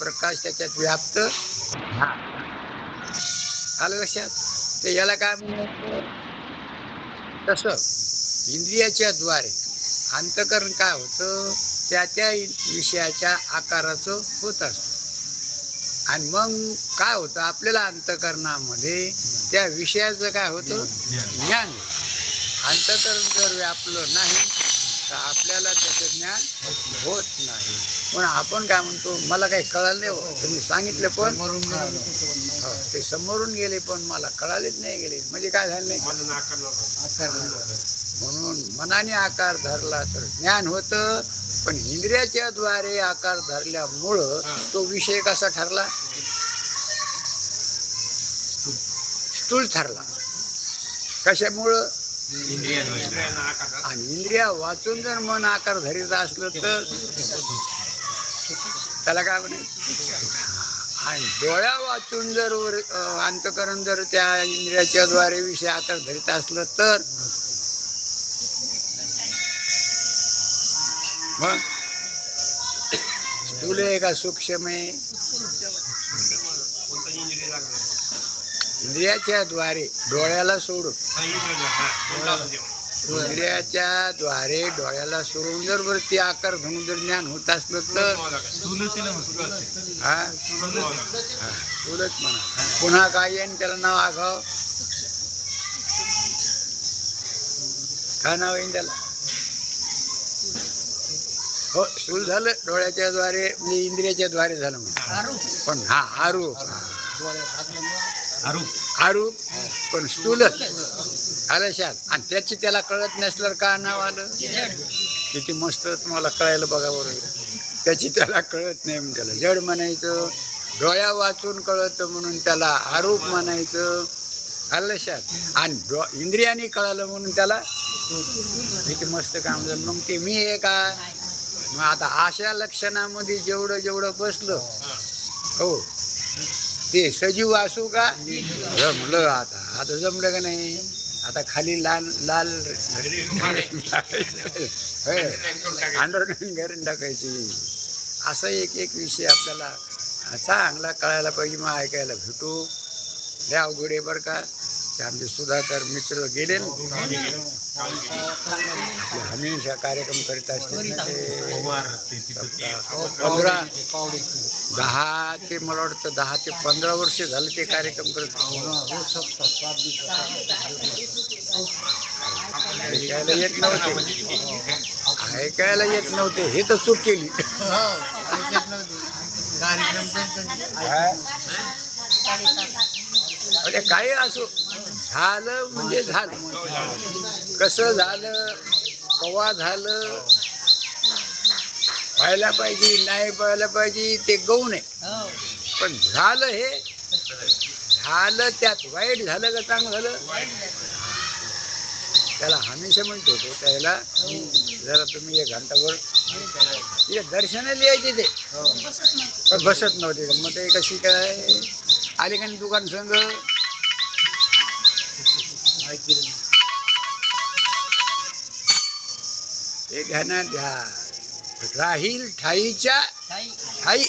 प्रकाश त्याच्यात व्याप्त आलं लक्षात. ते याला काय म्हणायचं, तसं इंद्रियाच्या द्वारे अंतकरण काय होतं, त्या त्या विषयाच्या आकाराचं होत असतं. आणि मग काय होतं, आपल्याला अंतकरणामध्ये त्या विषयाचं काय होतं, ज्ञान. अंतकरण जर व्यापलं नाही तर आपल्याला त्याचं ज्ञान होत नाही. पण आपण काय म्हणतो, मला काही कळलं नाही हो, तुम्ही सांगितलं पण ते समोरून गेले पण मला कळालेच नाही गेले, म्हणजे काय झालं नाही. म्हणून मनाने आकार धरला तर ज्ञान होतं, पण इंद्रियाच्या द्वारे आकार धरल्यामुळं तो विषय कसा ठरला, स्थूल ठरला. कशामुळं, आणि इंद्रिया वाचून जर मन आकार धरीत असलं तर त्याला काय म्हणायचं. आणि डोळ्या वाचून जर अंतकरण जर त्या इंद्रियाच्या द्वारे विषय आकार धरीत असलं तर मग स्थूल आहे का सूक्ष्म आहे. इंद्रियाच्या द्वारे डोळ्याला सोडून, इंद्रियाच्या द्वारे डोळ्याला सोडून जर वरती आकार धरून जर ज्ञान होत असलं तर हा स्थूलच म्हणा. पुन्हा काय आहे त्याला नाव, आघाव काय नाव आहे त्याला. हो स्थूल झालं डोळ्याच्या द्वारे, म्हणजे इंद्रियाच्या द्वारे झालं म्हणून. पण हा आरूप, आरूप पण स्थूलच आलं शात. आणि त्याची त्याला कळत नसल्यावर का नाव आलं. किती मस्त तुम्हाला कळायला बघा बरोबर. त्याची त्याला कळत नाही म्हणून त्याला जड म्हणायचं. डोळ्या वाचून कळतं म्हणून त्याला आरूप म्हणायचं. आलं शात. आणि इंद्रियाने कळालं म्हणून त्याला किती मस्त काम झालं. मग ते मी आहे का. मग आता अशा लक्षणामध्ये जेवढं जेवढं बसलं, हो ते सजीव असू का, जमलं. आता जमलं का नाही. आता खाली लाल लाल अंडरग्राउंड घरून टाकायची. असं एक एक विषय आपल्याला चांगला कळायला पाहिजे. मग ऐकायला भेटू लय अवघड आहे बरं का. ते आमचे सुधाकर मित्र गेले ना, हमेशा कार्यक्रम करीत असते. 10 ते मला वाटतं 10 ते 15 वर्ष झालं ते कार्यक्रम करत. ऐकायला येत नव्हते, ऐकायला येत नव्हते, हे तर चूक केली. अरे काही असो, झालं म्हणजे झालं. कसं झालं, कवा झालं, व्हायला पाहिजे नाही व्हायला पाहिजे ते गौण आहे. पण झालं, हे झालं, त्यात वाईट झालं का चांगलं झालं. त्याला हमेशा म्हणतो होतो त्याला, जरा तुम्ही 1 घंटाभर तिथे दर्शनाला यायचे ते, पण बसत नव्हते. मग ते कशी काय आले का दुकान संघ हे ध्यानात घ्या. राहील ठाईच्या ठाई,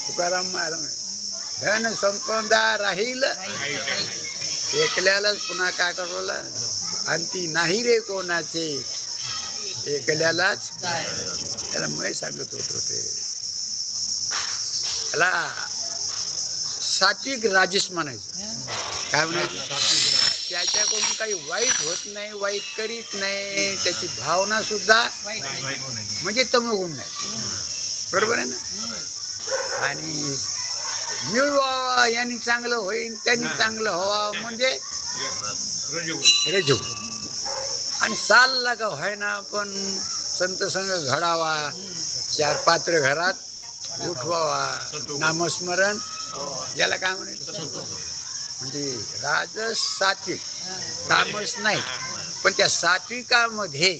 तुकाराम महाराज. धन संपदा राहील एकल्यालाच. पुन्हा काय करवला, अंती नाही रे कोणाचे, एकल्यालाच. त्याला मी सांगत होतो ते त्याला सात्विक राजस म्हणायचं. काय म्हणायचं, त्याच्याकडून काही वाईट होत नाही, वाईट करीत नाही, त्याची भावना सुद्धा म्हणजे तमोगुण नाही. बरोबर आहे ना. आणि मिळवा यांनी चांगलं होईल, त्यांनी चांगलं व्हावं म्हणजे रजोगुण. आणि साल लागा व्हाय ना, पण संत संघ घडावा, 4 पात्र घरात उठवावा, नामस्मरण याला काय म्हणायचं. म्हणजे राजस सात्विक, तामस नाही. पण त्या सात्विकामध्ये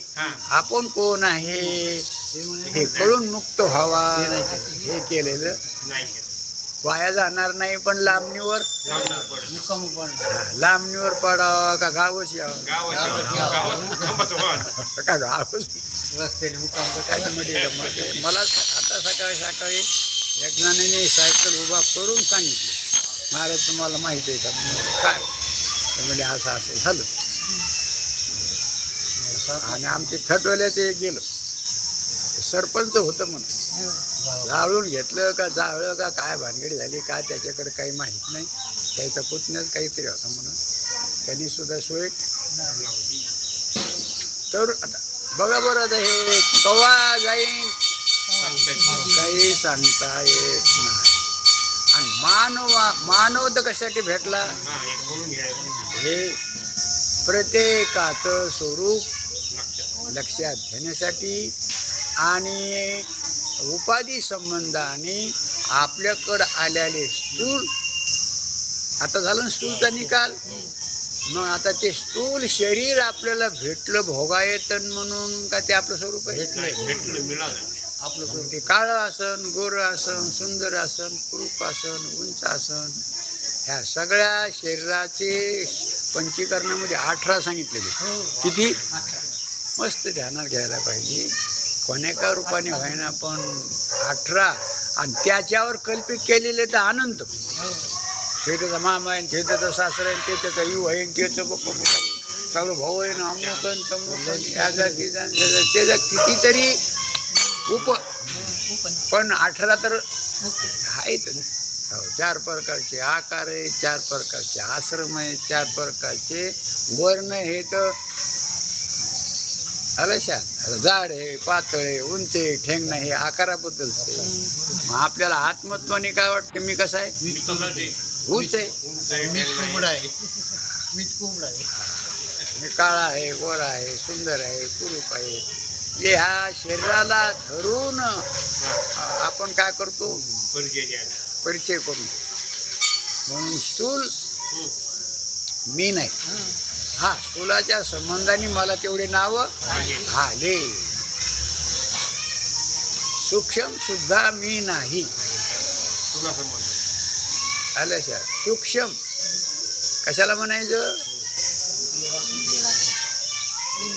आपण कोण आहे हे कळून मुक्त व्हावा, हे केलेलं वाया जाणार नाही. पण लांबणीवर लांबणीवर पडावा का गावच यावं, का गावच रस्त्याने मुक्काम. मला आता सकाळी सकाळी एक जणाने सायकल उभा करून सांगितलं, महाराज तुम्हाला माहिती आहे का? काय? म्हणजे असं असं झालं. आणि आमचे खटवल्याचे एक गेलं, सरपंच होतं म्हणून, जाळून घेतलं का जाळलं का काय भानगडी झाली काय त्याच्याकडे काही माहीत नाही. त्याचा पुतण्याच काहीतरी होता म्हणून त्यांनी सुद्धा सोय. तर आता बघा बरं, आता हे कवा जाईन काही सांगता येत नाही. आणि मानव तर कशासाठी भेटला? हे प्रत्येकाचं स्वरूप लक्षात घेण्यासाठी आणि उपाधी संबंधाने आपल्याकडं आलेले स्थूल, आता झालं स्थूलचा निकाल. मग आता ते स्थूल शरीर आपल्याला भेटलं भोगायतन म्हणून का ते आपलं स्वरूप आहे? आपलं स्वरूप ते काळं आसन, गोरं आसन, सुंदर आसन, कुरूप आसन, उंच आसन, ह्या सगळ्या शरीराचे पंचीकरणामध्ये 18 सांगितलेले. किती? मस्त ध्यानात घ्यायला पाहिजे. कोणेका रूपाने व्हायना पण 18, आणि त्याच्यावर कल्पित केलेले तर अनंत. ते त्याचा मामा आहे, ते त्याचा सासरा आहे, ते त्याचा यू आहे, त्याचं बप्पा सगळं भाऊ आहे ना, अमुकन तमुकन याचा त्याचा कितीतरी पण 18 तर आहेत. 4 प्रकारचे आकार आहे, 4 प्रकारचे आश्रम आहे, 4 प्रकारचे वर्ण हे तर अलशात जाड आहे, पातळ आहे, उंच आहे, ठेंगणं हे आकाराबद्दल. मग आपल्याला आत्मत्वाने काय वाटतं? मी कसं आहे? उंच आहे, मी काळा आहे, गोरा आहे, सुंदर आहे, कुरूप आहे. ह्या शरीराला धरून आपण काय करतो? परिचय करून. म्हणून स्थूल मी नाही. हा, स्थूलाच्या संबंधाने मला तेवढे नाव आले. सूक्ष्म सुद्धा मी नाही. आलं का? सूक्ष्म कशाला म्हणायचं?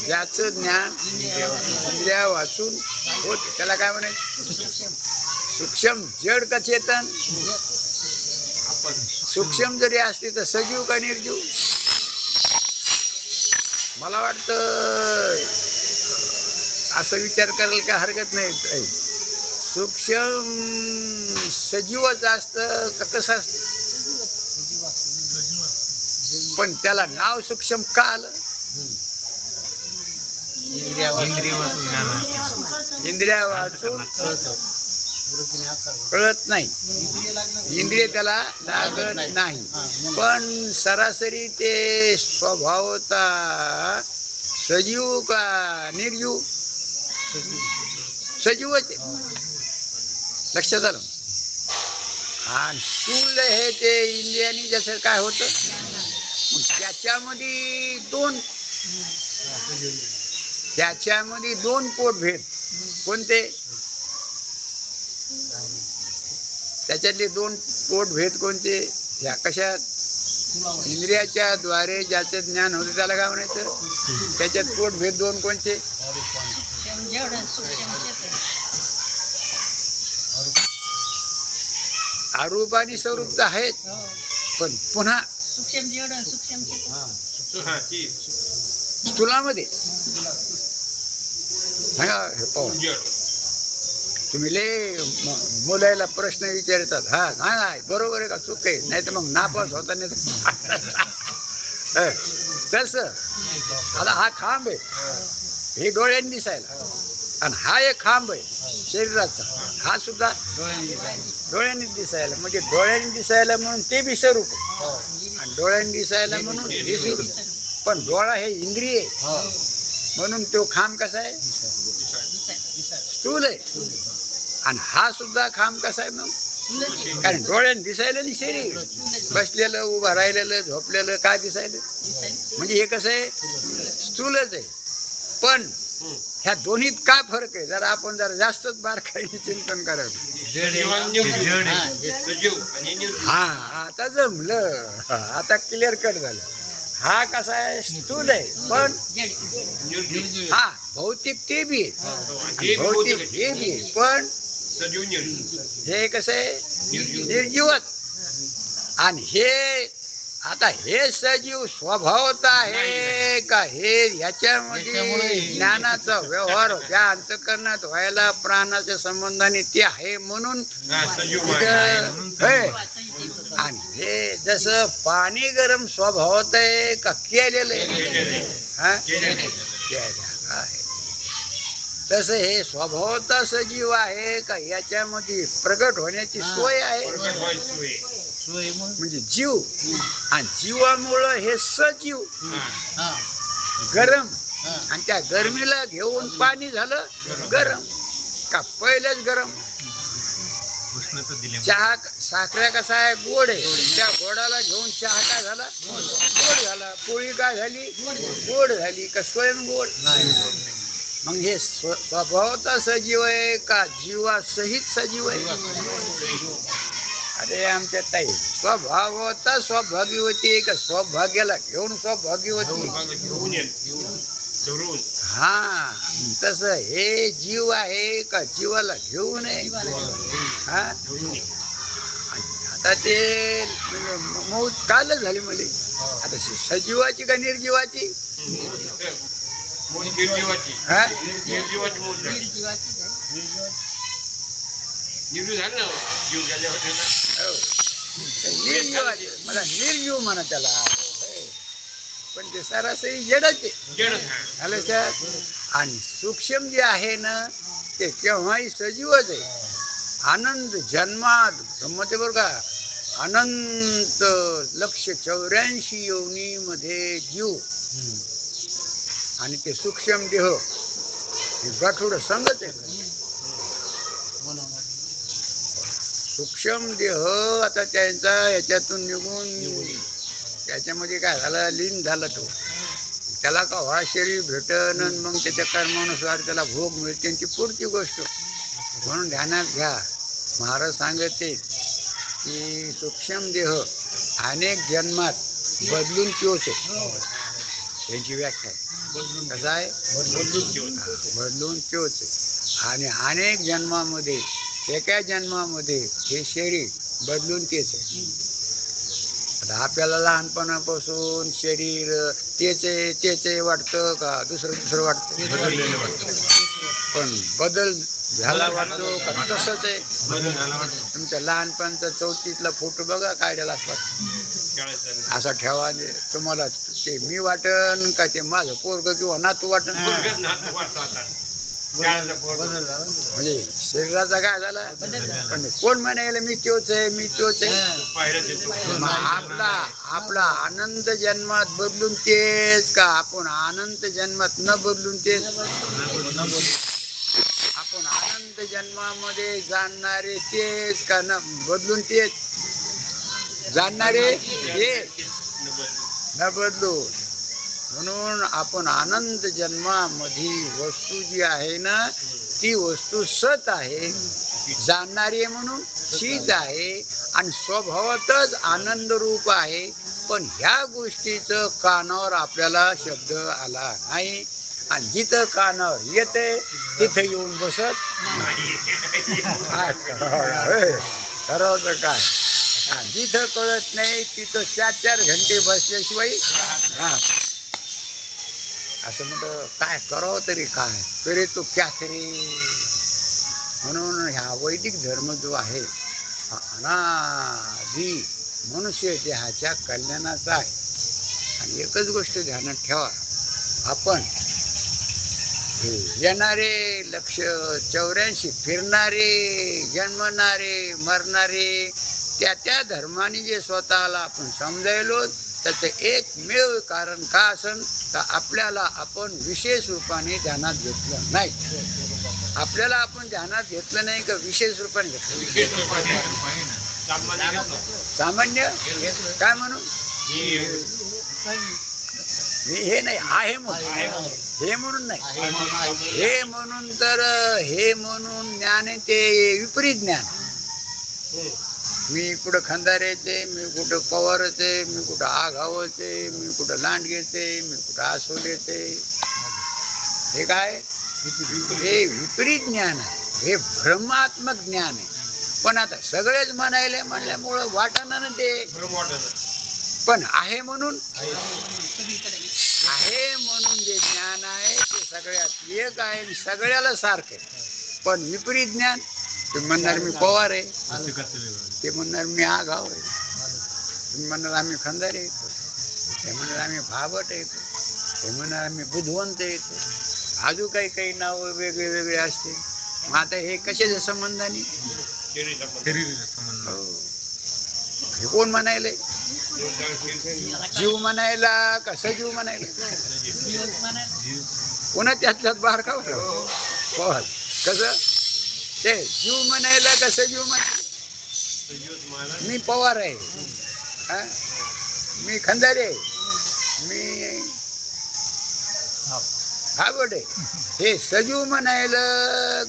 ज्याचं ज्ञान इंद्रिया वाचून होत त्याला काय म्हणायचं? सूक्ष्म. जड का चेतन? सूक्ष्म जरी असते तर सजीव का निर्जीव? मला वाटतं असं विचार करायला काय हरकत नाही. सूक्ष्म सजीवच असतं का कसं असतं? पण त्याला नाव सूक्ष्म का आलं? इंद्रिया वाचून कळत नाही, इंद्रिय त्याला लागत नाही. पण सरासरी ते स्वभावता सजीव का निर्जीव? सजीवच आहे. लक्षात आलं? आणि स्थूल हे ते इंद्रियानी जसं काय होतं, त्याच्यामध्ये दोन पोट भेद. कोणते? त्याच्यातले 2 पोट भेद कोणते? ह्या कशात? इंद्रियाच्या द्वारे ज्याचं ज्ञान होतं त्याला काय म्हणायचं? त्याच्यात पोट भेद 2 कोणते? अरूप आणि स्वरूप तर आहेत, पण पुन्हा स्थूलामध्ये तुम्ही लय मुलाला प्रश्न विचारतात. हा नाही बरोबर आहे का चूक आहे? नाही तर मग नापास होता नाही. तस आता हा खांब आहे, हे डोळ्यांनी दिसायला, आणि हा एक खांब आहे शरीराचा, हा सुद्धा डोळ्यांनी दिसायला. म्हणजे डोळ्यांनी दिसायला म्हणून ते बी स्वरूप आहे, आणि डोळ्यांनी दिसायला म्हणून हे स्वरूप. पण डोळा हे इंद्रिय आहे, म्हणून तो खांब कसा आहे? स्थूल आहे. आणि हा सुद्धा खांब कसा आहे मग? कारण डोळ्याने दिसायला नाही शरीर, बसलेलं, उभं राहिलेलं, झोपलेलं काय दिसायलं? म्हणजे हे कसं आहे? स्थूलच आहे. पण ह्या दोन्हीत काय फरक आहे? जरा आपण जरा जास्तच बारकाईने चिंतन करावं. हा, आता जमलं, आता क्लिअर कट झालं. हा कसा आहे? स्थूल आहे, पण हा भौतिक ते बी आहे, भौतिक हे बी आहे, पण हे कसं आहे निर्जीवच. आणि हे आता हे सजीव स्वभावत आहे का हे याच्यामध्ये ज्ञानाचा व्यवहार त्या अंतःकरणात व्हायला प्राणाच्या संबंधाने ते आहे म्हणून आणि हे जसं पाणी गरम स्वभावत आहे का केलेलं आहे तसं हे स्वभावता सजीव आहे का याच्यामध्ये प्रगट होण्याची सोय आहे म्हणजे जीव. आणि जीवामुळं हे सजीव गरम आणि त्या गरमीला घेऊन पाणी झालं गरम का पहिलेच गरम. चहा साखऱ्या कसा आहे गोड आहे त्या गोडाला घेऊन चहा काय झाला गोड झाला. पोळी काय झाली गोड झाली का स्वयं गोड. मग हे स्वभावता सजीव आहे का जीवासहित सजीव आहे. अरे आमच्या ताई स्वभावता स्वभाग्यवती का स्वभाग्याला घेऊन स्वभाग्यवती. हा तसं हे जीव आहे का जीवाला घेऊन आहे. हा आता ते मौत कालच झाली मध्ये. आता सजीवाची का निर्जीवाची. मला निर्जीव म्हणा त्याला पण ते सरासरी जडच आहे. आणि सूक्ष्म जे आहे ना ते केव्हाही सजीवच आहे. आनंद जन्मात गंमत बरं का. अनंत 184 योनीमध्ये जीव आणि ते सूक्ष्म देह हे गाठोड संगत आहे. सूक्ष्म देह आता त्यांचा याच्यातून निघून त्याच्यामध्ये काय झालं लीन झाला तो. त्याला का व्हा शरीर भेटन मग त्याच्या कर्मानुसार त्याला भोग मिळते त्यांची पुढची गोष्ट. म्हणून ध्यानात घ्या महाराज सांगते की सूक्ष्म देह अनेक जन्मात बदलून तोच आहे. त्यांची व्याख्या आहे कसं आहे बदलून तोच आहे. आणि अनेक जन्मामध्ये एका जन्मामध्ये हे शरीर बदलून तेच आहे. आता आपल्याला लहानपणापासून शरीर तेच वाटतं का दुसरं वाटतं. पण बदल झाला वाटतो का तसंच आहे. तुमच्या लहानपणचा 34ला फोटो बघा काढायला असतात असा ठेवा. तुम्हाला ते मी वाटन का ते माझं पोरग किंवा नातू वाटन. म्हणजे शरीराचा काय झाला पण कोण म्हणायला मी तोच आहे. आपला आनंद जन्मात बदलून तेच का आपण आनंद जन्मात न बदलून तेच. आपण आनंद जन्मामध्ये जाणणारे तेच का न बदलून तेच जाणणारे तेच न बदलून. म्हणून आपण आनंद जन्मामध्ये वस्तू जी आहे ना ती वस्तू सत आहे. जाणणारी आहे म्हणून शीच आहे आणि स्वभावातच आनंद रूप आहे. पण ह्या गोष्टीचं कानावर आपल्याला शब्द आला नाही. आणि जिथं कानावर येते तिथे येऊन बसत ठरवतं काय. जिथं कळत नाही तिथं 4 घंटे बसल्याशिवाय असं म्हणतं काय करावं तरी काय करे तो क्या करे. म्हणून ह्या वैदिक धर्म जो आहे हा अनादी मनुष्य देहाच्या कल्याणाचा आहे. आणि एकच गोष्ट ध्यानात ठेवा आपण येणारे 184 फिरणारे जन्मणारे मरणारे त्या धर्माने जे स्वतःला आपण समजायलो त्याचं एकमेव कारण का असन तर आपल्याला आपण विशेष रूपाने ध्यानात घेतलं नाही. आपल्याला आपण ध्यानात घेतलं नाही का विशेष रूपाने घेतलं. सामान्य काय म्हणून हे नाही आहे म्हणून हे म्हणून नाही. हे म्हणून तर हे म्हणून ज्ञान आहे ते विपरीत ज्ञान. मी कुठं खंदाऱ्याचे मी कुठं पवारचे मी कुठं आघावचे मी कुठं लांडगेचे मी कुठं आसोलेचे. हे काय हे विपरीत ज्ञान आहे. हे ब्रह्मात्मक ज्ञान आहे. पण आता सगळेच म्हणायले म्हणल्यामुळं वाटणं ना ते, पण आहे म्हणून जे ज्ञान आहे ते सगळ्यात एक आहे आणि सगळ्याला सारखं आहे. पण विपरीत ज्ञान, ते म्हणणार मी पवार आहे, ते म्हणणार मी आगाव आहे, तुम्ही म्हणणार आम्ही खंदारे येतो, ते म्हणणार आम्ही भाबट येतो, ते म्हणणार आम्ही बुधवंत येतो, अजून काही काही नाव वेगळे वेगळे असते. मग आता हे कशाच्या संबंधाने? हे कोण म्हणायले? जीव म्हणायला का सजीव म्हणायला? कोणा त्यातल्यात बाहेर का पवार कसं ते जीव म्हणायला का सजीव म्हणायला? मी पवार आहे, मी खंदारे, मी भाबड आहे, हे सजीव म्हणायला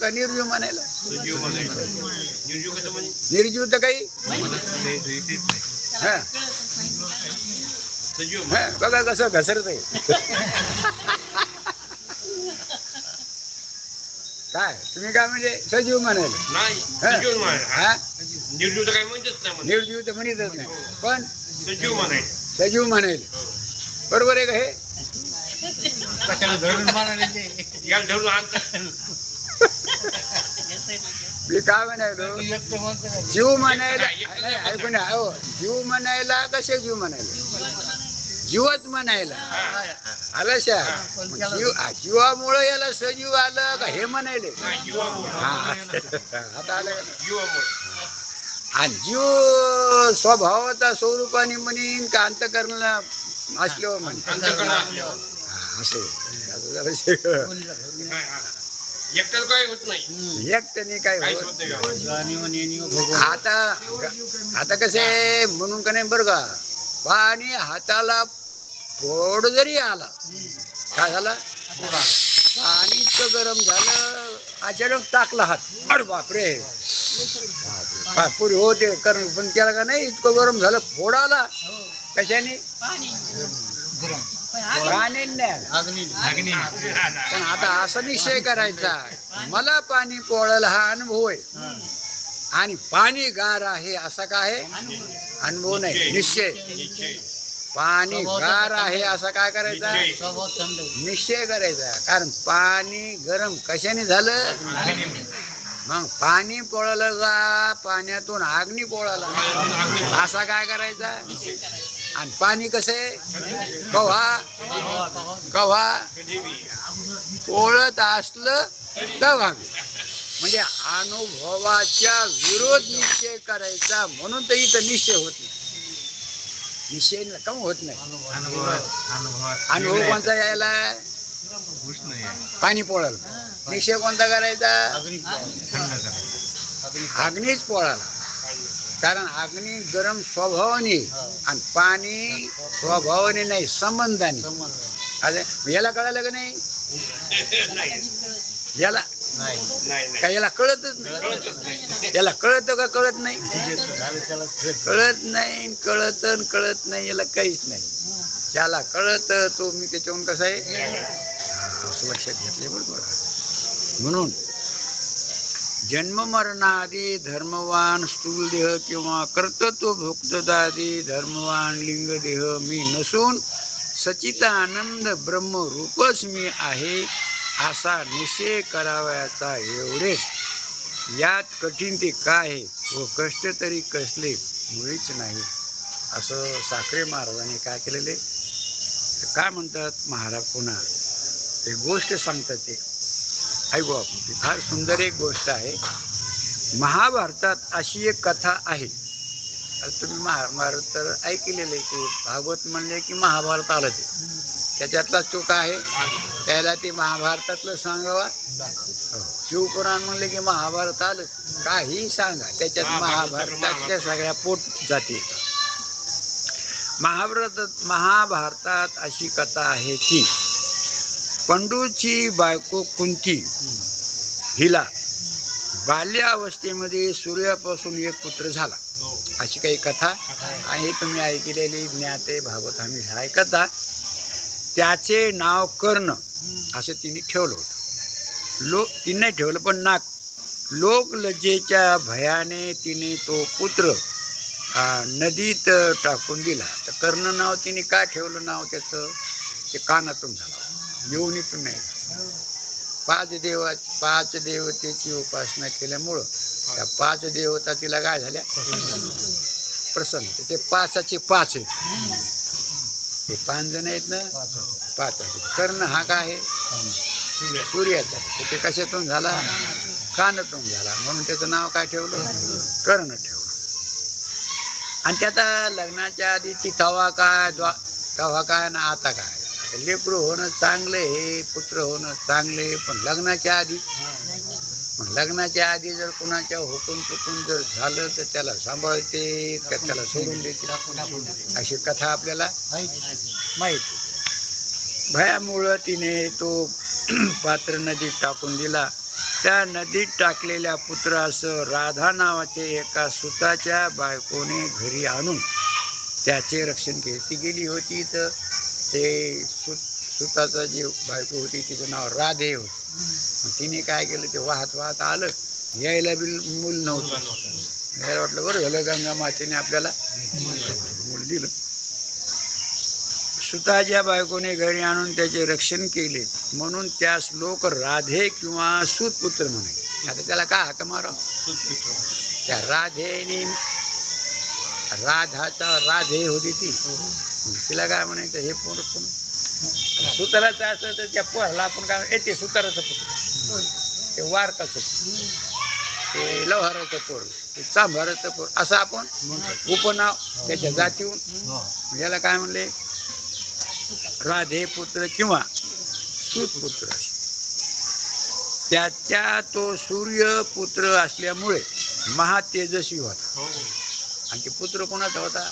का निर्जीव म्हणायला? निर्जीव तर काही बघा कसं घसरत आहे. काय तुम्ही काय म्हणजे सजीव म्हणायला? निर्जीव तर म्हणतच नाही, पण सजीव म्हणायला बरोबर आहे का? हे मी काय म्हणायलो, जीव म्हणायला ऐकून हो, जीव म्हणायला कसे जीव म्हणायला? जीवच म्हणायला आलं शा. जीवामुळं याला सजीव आलं का हे म्हणायले? आता आलं आणि जीव स्वभावाचा स्वरूपाने म्हणीन का अंतकरणाला असल्यावर म्हणे असं एकट्याने काय होत. आता कसे म्हणून का नाही बरं का, पाणी हाताला फोड जरी आला, काय झालं? पाणी इतकं गरम झालं, अचानक टाकला हात, अरे बापरे, पुरी होते कारण पण केला का नाही, इतकं गरम झालं, फोड आला. कशाने? पण आता असा निश्चय करायचा, मला पाणी पोळायला हा अनुभव आहे आणि पाणी गार आहे असा काय अनुभव नाही, निश्चय. पाणी गार आहे असा काय करायचा? निश्चय करायचा. कारण पाणी गरम कशाने झालं? मग पाणी पोळायला जा, पाण्यातून अग्नी पोळायला असा काय करायचा? आणि पाणी कसे कव्हा पोळत असलं तेव्हा, म्हणजे अनुभवाच्या विरोध निश्चय करायचा. म्हणून तर इथं निश्चय होत नाही. निश्चय कम होत नाही. अनुभव कोणता यायला? पाणी पोळायला. निश्चय कोणता करायचा? अग्नीच पोळायला. कारण अग्नी गरम स्वभावाने आणि पाणी स्वभावाने नाही, संबंधाने. अरे याला कळालं का नाही? याला काय याला कळतच नाही. याला कळत का कळत नाही? कळत नाही, कळत नाही, याला काहीच नाही. ज्याला कळत तो मी त्याच्याहून कसं आहे लक्षात घेतले बरोबर. म्हणून जन्म मरणादी धर्मवान स्थूल देह किंवा कर्तृत्व भोक्तदादी धर्मवान लिंग देह मी नसून सच्चिदानंद ब्रह्म रूपच मी आहे असा निश्चय करावयाचा. एवढेच. यात कठीण ते काय व कष्ट तरी कसले मुळीच नाही. असं साखरे महाराजांनी काय केलेले, काय म्हणतात महाराज पुन्हा एक गोष्ट सांगतात. ते ऐकू आपण. फार सुंदर एक गोष्ट आहे. महाभारतात अशी एक कथा आहे. तुम्ही महाभारत तर ऐकलेलं आहे की भागवत म्हणले की महाभारत आलं ते त्याच्यातला चूक आहे. त्याला ते महाभारतातलं सांगावा. शिवपुराण म्हणले की महाभारत आलं. काही सांगा त्याच्यात महाभारतातल्या सगळ्या पोट जाती. महाभारतात अशी कथा आहे की पंडूची बायको कुंती हिला बाल्यावस्थेमध्ये सूर्यापासून एक पुत्र झाला. अशी काही कथा आहे. तुम्ही ऐकलेली ज्ञाते भागवत आम्ही ऐकता. त्याचे नाव कर्ण असं तिने ठेवलं होतं. तिने ठेवलं पण नाक लोक लज्जेच्या भयाने तिने तो पुत्र नदीत टाकून दिला. तर कर्ण नाव तिने का ठेवलं नाव त्याचं? ते कानातून झालं, योनीतून नाही. पाच देवतेची उपासना केल्यामुळं त्या 5 देवता तिला काय झाल्या? प्रसन्न. ते 5चे 5 आहेत. ते 5 जण आहेत ना, 5 आहेत. कर्ण हा काय आहे? सूर्याचा. ते कशातून झाला? कानातून झाला. म्हणून त्याचं नाव काय ठेवलं? कर्ण ठेवलं. आणि त्याचा लग्नाच्या आधीची तवा काय ना आता काय? लेकरू होणं चांगलं आहे, पुत्र होणं चांगले, पण लग्नाच्या आधी जर कुणाच्या हुकून चुकून जर झालं तर त्याला सांभाळते का त्याला सोडून देते, अशी कथा आपल्याला माहिती. भयामुळं तिने तो पात्र नदीत टाकून दिला. त्या नदीत टाकलेल्या पुत्रास राधा नावाचे एका सुताच्या बायकोने घरी आणून त्याचे रक्षण केले. ती गेली होती तर ते सुताचा जी बायको होती तिचं नाव राधे होतं. तिने काय केलं, ते वाहत आलं. यायला बी मूल नव्हतं. यायला वाटलं बरं झालं गंगा मातेने आपल्याला मूल दिलं. सुताच्या बायकोने घरी आणून त्याचे रक्षण केले म्हणून त्यास लोक राधे किंवा सूतपुत्र म्हणे. आता त्याला काय हाक मारा? त्या राधेने, राधे होती ती, तिला काय म्हणायचं? हे पोर सुताराचं असं तर त्या पोराला आपण काय येते? सुताराचं पुत्र, ते वारकाचं, ते लव्हाराचं पोर, ते चांभाराचं पोर, असं आपण उपनाव त्याच्या जातीहून. याला काय म्हणले? राधे पुत्र किंवा सूतपुत्र. त्याच्या तो सूर्यपुत्र असल्यामुळे महातेजस्वी होता. आणि ते पुत्र कोणाचा होता?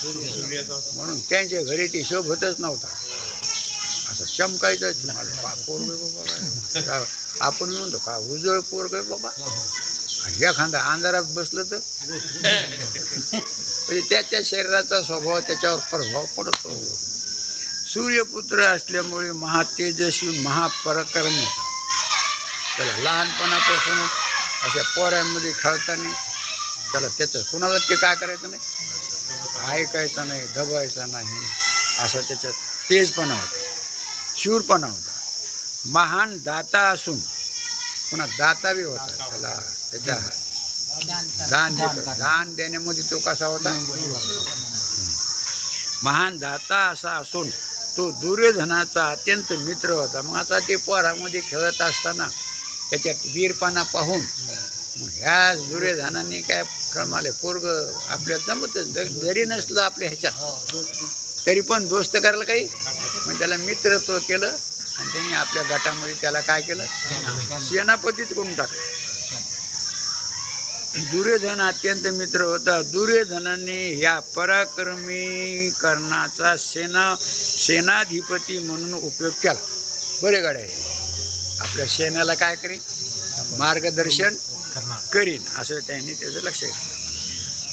म्हणून त्यांच्या घरी ती शोभतच नव्हता. असं चमकायचं पोरग. आपण म्हणतो का उजळ पोरग बाबा, एखादा अंधारात बसलं तर म्हणजे त्याच्या शरीराचा स्वभाव त्याच्यावर प्रभाव पडतो. सूर्यपुत्र असल्यामुळे महातेजस्वी, महापराक्रमी. त्याला लहानपणापासून अशा पोऱ्यांमध्ये खेळताना त्याला त्याचं कुणाला ते काय करायचं नाही, ऐकायचं नाही, दबायचं नाही, असं त्याच्यात तेजपणा होता, शूरपणा होता. महान दाता असून पुन्हा दाता बी होता. त्याला त्याच्या दान देण्यामध्ये तो कसा होता? महान दाता असा असून तो दुर्योधनाचा अत्यंत मित्र होता. मग आता ते पोरामध्ये खेळत असताना त्याच्यात वीरपणा पाहून ह्या दुर्योधनाने काय कमाले, पोरग आपल्या जमत जरी नसलं आपल्या ह्याच्यात तरी पण दोस्त करायला काही, मग त्याला मित्रत्व केलं आणि त्यांनी आपल्या गटामध्ये त्याला काय केलं? सेनापतीच करून टाकलं. दुर्योधन अत्यंत मित्र होता. दुर्योधनाने या पराक्रमी कर्णाचा सेनाधिपती म्हणून उपयोग केला. बरे गाड्या आपल्या सेनेला काय करीन? मार्गदर्शन करीन, असं त्यांनी त्याचं लक्ष घेतलं.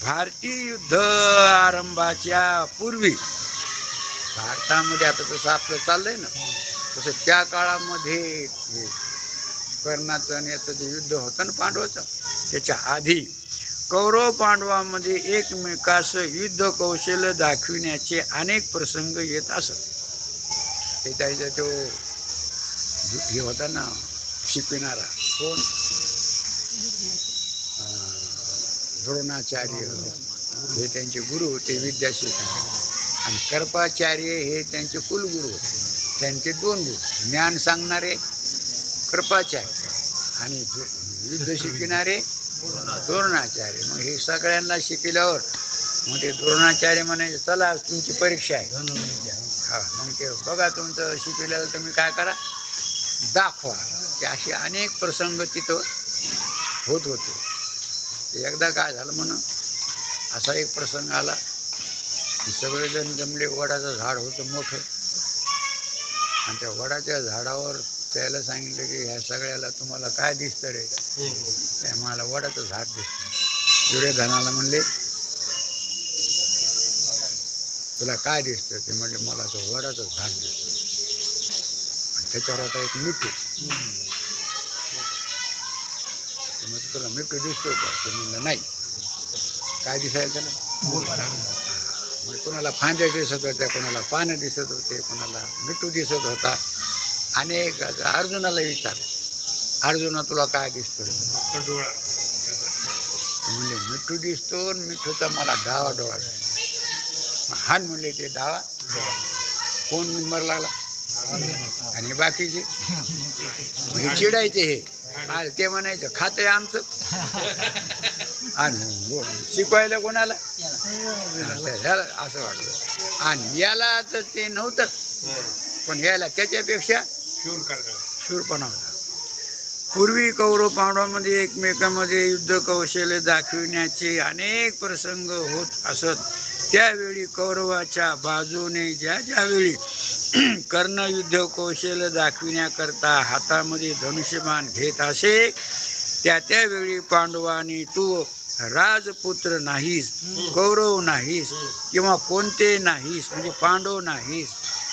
भारतीय युद्ध आरंभाच्या पूर्वी भारतामध्ये आता तसं आपलं चाललंय ना, तसं त्या काळामध्ये कर्णाचं आणि याचं जे युद्ध होतं ना पांडवाचं, त्याच्या आधी कौरव पांडवामध्ये एकमेकास युद्ध कौशल्य दाखविण्याचे अनेक प्रसंग येत असत. त्याच्या तो हे होता ना शिकविणारा कोण? द्रोणाचार्य हे त्यांचे गुरु होते, विद्याशिखार. आणि कृपाचार्य हे त्यांचे कुलगुरू होते. त्यांचे 2 गुरु, ज्ञान सांगणारे कृपाचार्य आणि युद्ध शिकविणारे द्रोणाचार्य. मग हे सगळ्यांना शिकल्यावर मग ते द्रोणाचार्य म्हणायचे, चला तुमची परीक्षा आहे. हा, मग ते बघा तुमचं शिकविल्यावर तुम्ही काय करा, दाखवा. ते असे अनेक प्रसंग तिथं होत होते. एकदा काय झालं म्हणून असा एक प्रसंग आला, सगळेजण जमले. वडाचं झाड होतं मोठं आणि त्या वडाच्या झाडावर त्याला सांगितलं की ह्या सगळ्याला तुम्हाला काय दिसतं रे? मला वडाचं झाड दिसतं. दुर्योधनाला म्हणले तुला काय दिसतं? ते म्हणले मला तो वडाचं झाड दिसतं. त्याच्यावर आता एक मिठी, तुला मिठू दिसतोय का? ते म्हणलं नाही. काय दिसायला त्याला? मग कोणाला फांद्या दिसत होत्या, कोणाला पानं दिसत होते, कोणाला मिठू दिसत होता. अनेक अर्जुनाला विचार, अर्जुना तुला काय दिसतो? म्हणले मिठू दिसतो, मिठूचा मला डावा डोळा. हान म्हणले ते डावा कोण नंबर लागला आणि बाकीचे हे चिडायचे. हे ते म्हणायचं खाते आमचं आणि शिकवायला कोणाला असं वाटलं. आणि याला तर ते नव्हतं, पण याला त्याच्यापेक्षा शूरपणा होता. पूर्वी कौरव पांडवांमध्ये एकमेकांमध्ये युद्ध कौशल्य दाखविण्याचे अनेक प्रसंग होत असत. त्यावेळी कौरवाच्या बाजूने ज्यावेळी कर्ण युद्ध कौशल्य दाखविण्याकरता हातामध्ये धनुष्यबाण घेत असे, त्यावेळी पांडवांनी तू राजपुत्र नाहीस, कौरव नाहीस किंवा कोणते नाहीस, म्हणजे पांडव नाहीस,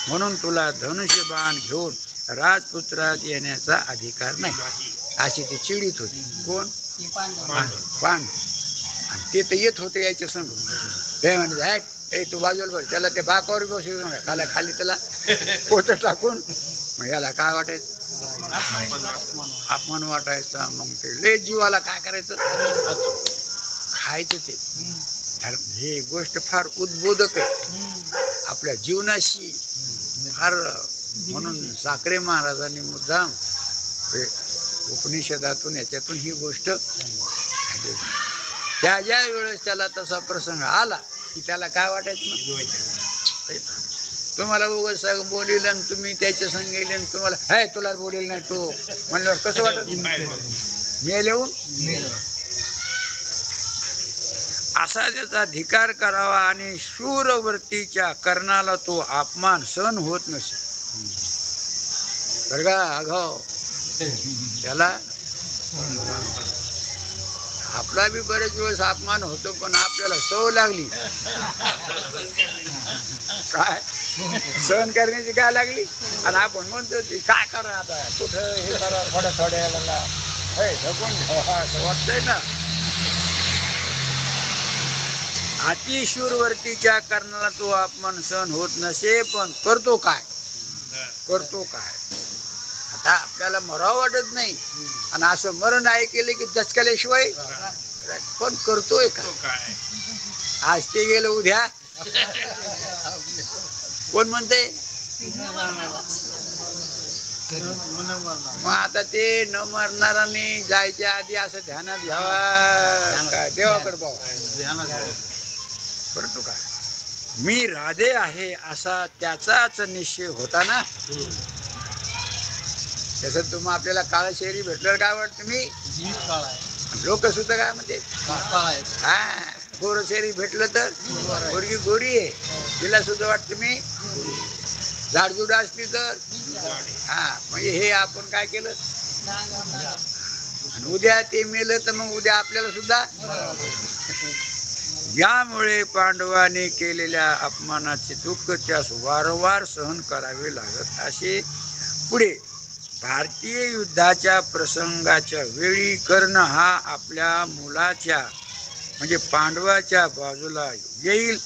म्हणून तुला धनुष्यबाण घेऊन राजपुत्रात येण्याचा अधिकार नाही, अशी ती चिडीत होती. कोण? पांडव. आणि ते तर येत होते याच्या संग. ते म्हणजे ए तू बाजूला बस, त्याला ते बाकावर बसू खाला खाली त्याला पोट टाकून. मग याला काय वाटायचं? अपमान वाटायचा. मग ते लय जीवाला काय करायचं? खायचं ते. हे गोष्ट फार उद्बोधक आहे आपल्या जीवनाशी फार. म्हणून साखरे महाराजांनी मुद्दाम उपनिषदातून याच्यातून ही गोष्ट त्या ज्या वेळेस त्याला तसा प्रसंग आला की त्याला काय वाटायचं? तुम्हाला उगाच बोलील आणि तुम्ही त्याच्या संग गेले आणि तुम्हाला हाय तुला बोलील नाही तू म्हणल्यावर कसं वाटत? मेलेऊन असा त्याचा धिकार करावा आणि शूरवर्तीच्या कर्णाला तो अपमान सहन होत नसे. बरं का आगाव त्याला आपला बी बरेच वेळेस अपमान होतो, पण आपल्याला सवय लागली. काय सहन करण्याची काय लागली? आणि आपण म्हणतो ती काय करा आता, कुठं हे करा, थोड्या थोड्या वाटतंय ना. अतिशूरवर्तीच्या कर्णाला तो अपमान सहन होत नसे, पण करतो काय? आता आपल्याला मरावं वाटत नाही, आणि असं मरण ऐकले की दचकल्याशिवाय पण करतोय काय? आज ते गेलं, उद्या कोण म्हणते? मग आता ते न मरणारांनी जायच्या आधी असं ध्यानात घ्यावा, देवाकडे पाहावं. करतो काय? मी राधे आहे असा त्याचाच निश्चय होता ना. तसं तुम्ही आपल्याला काळा शहरी भेटल्यावर काय वाटतं? मी लोक सुद्धा काय म्हणते? हा गोर शहरी भेटलं तर गोरगी गोरी आहे, तिला सुद्धा वाटतं मी झाडझुड असली तर. हा म्हणजे हे आपण काय केलं? उद्या ते मेलं तर मग उद्या आपल्याला सुद्धा. यामुळे पांडवांनी केलेल्या अपमानाचे दुःख त्यास वारंवार सहन करावे लागत असे. पुढे भारतीय युद्धाच्या प्रसंगाच्या वेळी कर्ण हा आपल्या मुलाच्या म्हणजे पांडवाच्या बाजूला येईल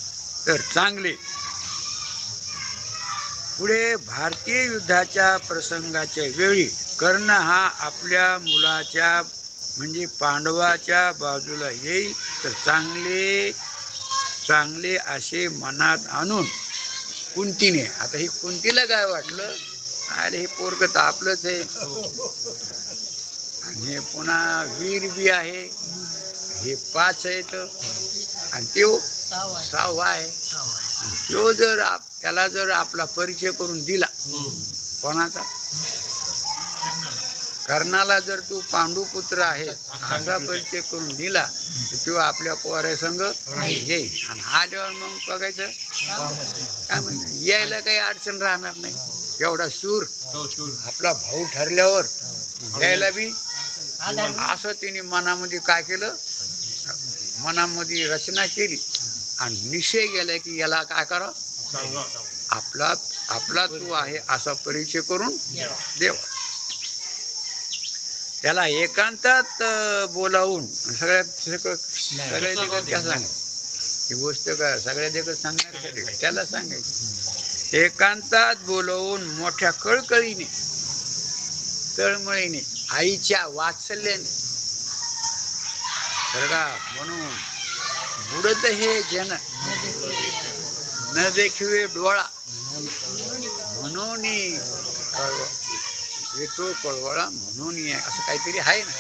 तर चांगले. पुढे भारतीय युद्धाच्या प्रसंगाच्या वेळी कर्ण हा आपल्या मुलाच्या म्हणजे पांडवाच्या बाजूला येईल तर चांगले असे मनात आणून कुंतीने, आता ही कुंतीला काय वाटलं? अरे हे पोरग तर आपलंच आहे, आणि पुन्हा वीर बी आहे, हे 5 आहेत आणि तो 6वा आहे. तो जर त्याला जर आपला परिचय करून दिला, कोणाचा? कर्णाला जर तू पांडुपुत्र आहे असा परिचय करून दिला तर तो आपल्या पोरासंग येईल. आणि आल्यावर मग बघायचं काय म्हणतात, यायला काही अडचण राहणार नाही. एवढा शूर आपला भाऊ ठरल्यावर यायला बी. असं तिने मनामध्ये काय केलं? मनामध्ये रचना केली आणि निश्चय केला की याला काय करा, आपला तू आहे असा परिचय करून देवा. त्याला एकांतात बोलावून सगळ्या देखत काय सांग ही गोष्ट का सगळ्या देखत सांगणार त्याला सांगायची. एकांतात बोलवून मोठ्या कळकळीने तळमळीने आईच्या वात्सल्याने म्हणून बुडत हे जन न देखिवे डोळा म्हणून येतो कळवळा म्हणून असं काहीतरी आहे ना.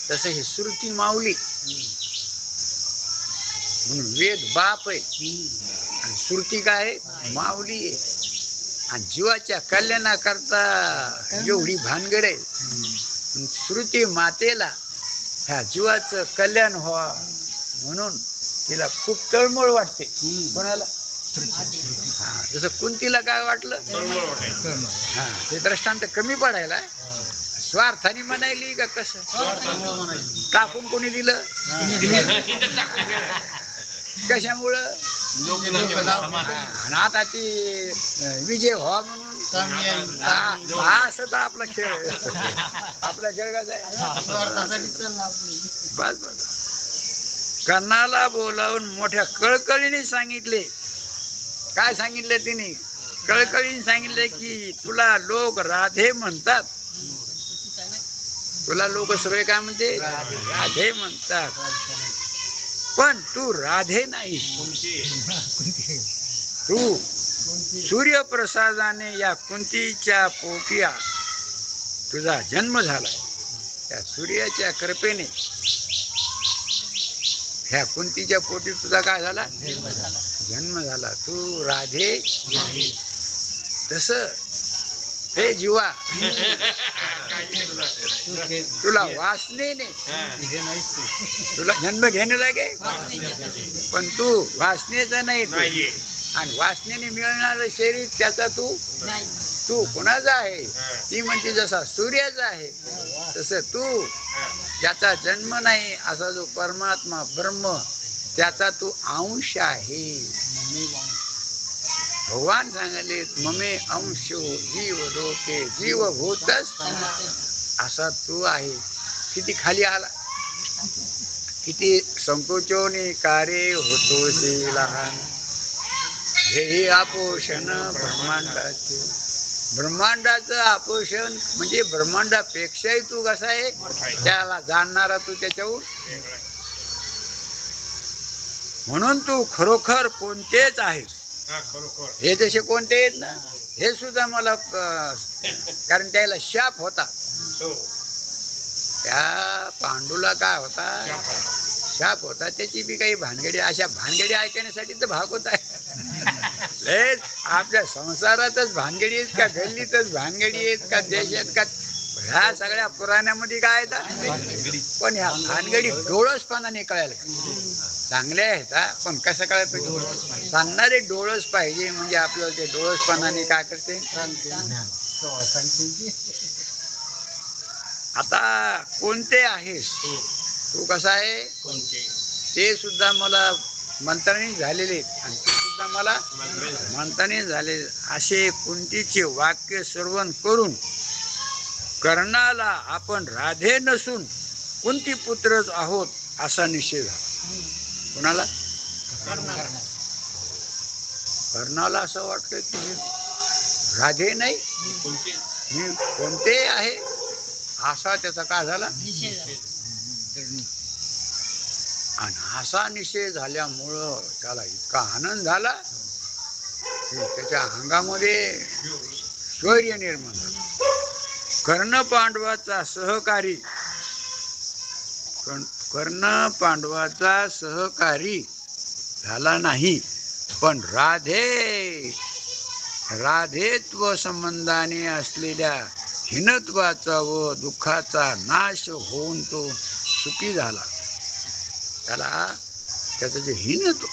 तसं हे श्रुती माऊली म्हणून वेद बाप आहे आणि श्रुती काय आहे माऊली आहे. आणि जीवाच्या कल्याणाकरता एवढी भानगड आहे. श्रुती मातेला ह्या जीवाचं कल्याण व्हावा म्हणून तिला खूप तळमळ वाटते. कोणाला? हा, जसं कुंतीला काय वाटलं हा ते दृष्टांत कमी पडायला स्वार्थाने म्हणायली का कसं टाकून कोणी दिलं कशामुळं आणि आता ती विजय व्हावा म्हणून हा असं तर आपला खेळ आपल्या जगाचा आहे. बस बस कर्णाला बोलावून मोठ्या कळकळीने सांगितले. काय सांगितले तिने? कळकळीने सांगितले की तुला लोक राधे म्हणतात. तुला लोक सगळे काय म्हणते? राधे म्हणतात. पण तू राधे नाही. तू सूर्यप्रसादाने या कुंतीच्या पोटिया तुझा जन्म झाला. त्या सूर्याच्या कृपेने ह्या कुंतीच्या पोटी तुझा काय झाला? जन्म झाला. तू राधे तस हे जीवा तुला वासनेने तुला जन्म घेणे लागे पण तू वासनेचा नाही. आणि वासनेने मिळणारं शरीर त्याचा तू कोणाचा आहे? ती म्हणते जसा सूर्याचा आहे तसं तू ज्याचा जन्म नाही असा जो परमात्मा ब्रह्म त्याचा तू अंश आहे. भगवान सांगले ममे अंशो जीव लोके जीवभूतच असा तू आहे. किती खाली आला, किती संकोचोने कार्य होतोसे लहान. हे आपोषण ब्रह्मांडाचे. ब्रह्मांडाचं आपोषण म्हणजे ब्रह्मांडापेक्षाही तू कसा आहे त्याला जाणणारा तू त्याच्यावर. म्हणून तू खरोखर कोणतेच आहेस. हे जसे कोणते आहेत ना हे सुद्धा मला कारण त्याला शाप होता. त्या पांडूला काय होता? शाप होता. त्याची बी काही भानगडी अशा भानगडी ऐकण्यासाठी तर भाग होत आहे. आपल्या संसारातच भानगडी आहेत का गल्लीतच भानगडी आहेत का देशात का ह्या सगळ्या पुराणामध्ये काय येतात. पण ह्या भानगडी डोळसपणाने कळायला चांगल्या आहेत पण कसं कळायला पाहिजे? सांगणारे डोळस पाहिजे म्हणजे आपल्याला ते डोळसपणाने काय करते. आता कोणते आहेस तू कसा आहे ते सुद्धा मला मंत्रणी झालेले आणि ते सुद्धा मला मंत्रणी झाले. असे कुंतीचे वाक्य श्रवण करून कर्णाला आपण राधे नसून कुंती पुत्रच आहोत असा निश्चय झाला. कोणाला? कर्णाला असं वाटतं की राधे नाही मी कोणते आहे असा त्याचा काय झाला. आणि असा निश्चय झाल्यामुळं त्याला इतका आनंद झाला की त्याच्या अंगामध्ये शौर्य निर्माण झालं. कर्ण पांडवाचा सहकारी कर्ण पांडवाचा सहकारी झाला नाही पण राधेत्व संबंधाने असलेल्या हीनत्वाचा व दुःखाचा नाश होऊन तो सुखी झाला. त्याला त्याचं जे हीनत्व